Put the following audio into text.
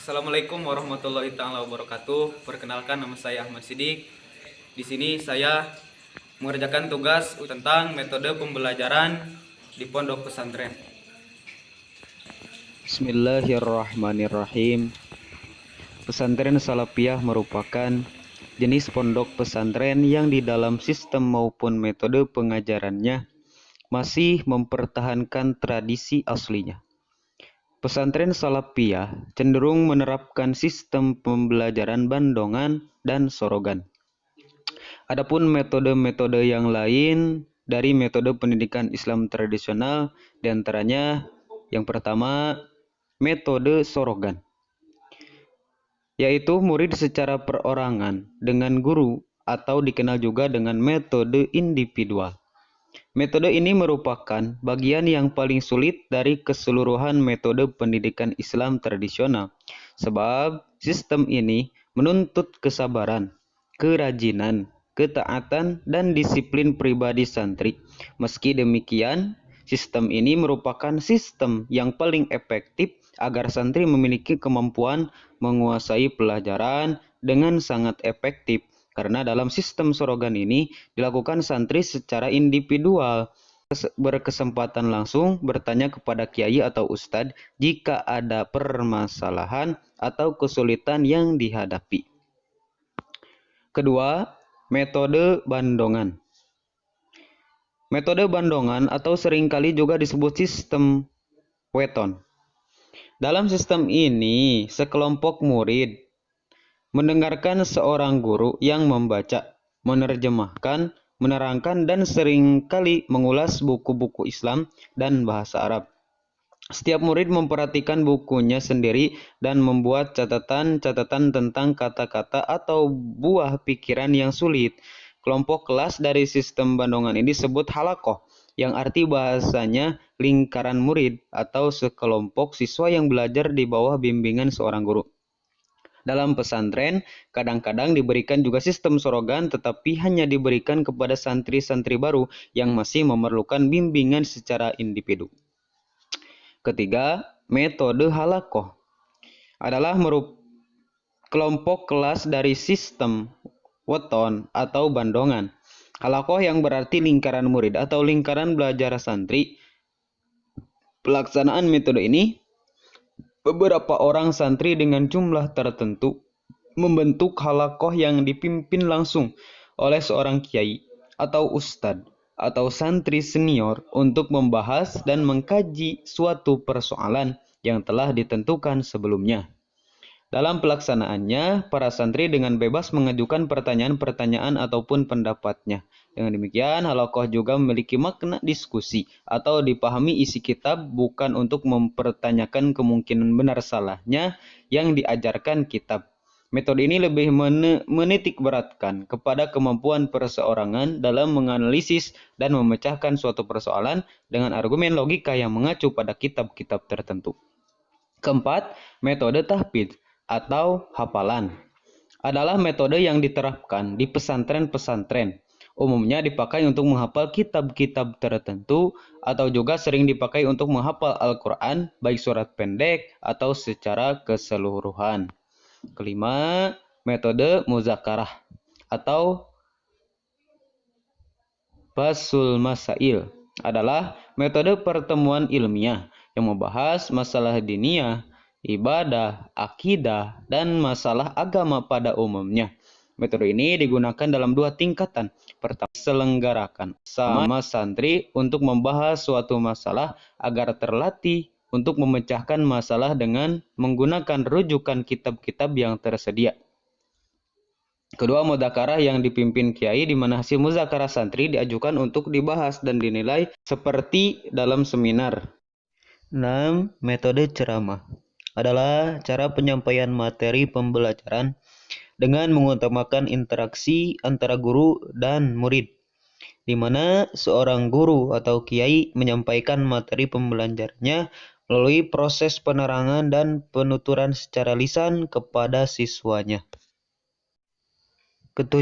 Assalamualaikum warahmatullahi taala wabarakatuh. Perkenalkan, nama saya Ahmad Sidik. Di sini saya mengerjakan tugas tentang metode pembelajaran di pondok pesantren. Bismillahirrahmanirrahim. Pesantren Salafiyah merupakan jenis pondok pesantren yang di dalam sistem maupun metode pengajarannya masih mempertahankan tradisi aslinya. Pesantren Salafiyah cenderung menerapkan sistem pembelajaran bandongan dan sorogan. Adapun metode-metode yang lain dari metode pendidikan Islam tradisional, diantaranya yang pertama metode sorogan, yaitu murid secara perorangan dengan guru atau dikenal juga dengan metode individual. Metode ini merupakan bagian yang paling sulit dari keseluruhan metode pendidikan Islam tradisional, sebab sistem ini menuntut kesabaran, kerajinan, ketaatan, dan disiplin pribadi santri. Meski demikian, sistem ini merupakan sistem yang paling efektif agar santri memiliki kemampuan menguasai pelajaran dengan sangat efektif. Karena dalam sistem sorogan ini dilakukan santri secara individual, berkesempatan langsung bertanya kepada kiai atau ustadz jika ada permasalahan atau kesulitan yang dihadapi. Kedua, metode bandongan. Metode bandongan atau seringkali juga disebut sistem weton. Dalam sistem ini, sekelompok murid mendengarkan seorang guru yang membaca, menerjemahkan, menerangkan, dan seringkali mengulas buku-buku Islam dan bahasa Arab. Setiap murid memperhatikan bukunya sendiri dan membuat catatan-catatan tentang kata-kata atau buah pikiran yang sulit. Kelompok kelas dari sistem bandongan ini disebut halakoh, yang arti bahasanya lingkaran murid atau sekelompok siswa yang belajar di bawah bimbingan seorang guru. Dalam pesantren, kadang-kadang diberikan juga sistem sorogan, tetapi hanya diberikan kepada santri-santri baru yang masih memerlukan bimbingan secara individu. Ketiga, metode halakoh adalah kelompok kelas dari sistem weton atau bandongan. Halakoh yang berarti lingkaran murid atau lingkaran belajar santri. Pelaksanaan metode ini, beberapa orang santri dengan jumlah tertentu membentuk halakoh yang dipimpin langsung oleh seorang kiai atau ustadz atau santri senior untuk membahas dan mengkaji suatu persoalan yang telah ditentukan sebelumnya. Dalam pelaksanaannya, para santri dengan bebas mengajukan pertanyaan-pertanyaan ataupun pendapatnya. Dengan demikian, halakoh juga memiliki makna diskusi atau dipahami isi kitab bukan untuk mempertanyakan kemungkinan benar salahnya yang diajarkan kitab. Metode ini lebih menitik beratkan kepada kemampuan perseorangan dalam menganalisis dan memecahkan suatu persoalan dengan argumen logika yang mengacu pada kitab-kitab tertentu. Keempat, metode tahfidz atau hafalan adalah metode yang diterapkan di pesantren-pesantren. Umumnya dipakai untuk menghafal kitab-kitab tertentu atau juga sering dipakai untuk menghafal Al-Quran, baik surat pendek atau secara keseluruhan. Kelima, metode muzakarah atau basul masail adalah metode pertemuan ilmiah yang membahas masalah diniyah, ibadah, akidah, dan masalah agama pada umumnya. Metode ini digunakan dalam dua tingkatan. Pertama, selenggarakan sama santri untuk membahas suatu masalah agar terlatih untuk memecahkan masalah dengan menggunakan rujukan kitab-kitab yang tersedia. Kedua, mudzakarah yang dipimpin kiai di mana hasil mudzakarah santri diajukan untuk dibahas dan dinilai seperti dalam seminar. 6. Metode ceramah adalah cara penyampaian materi pembelajaran dengan mengutamakan interaksi antara guru dan murid, di mana seorang guru atau kiai menyampaikan materi pembelajarannya melalui proses penerangan dan penuturan secara lisan kepada siswanya. Ketujuh,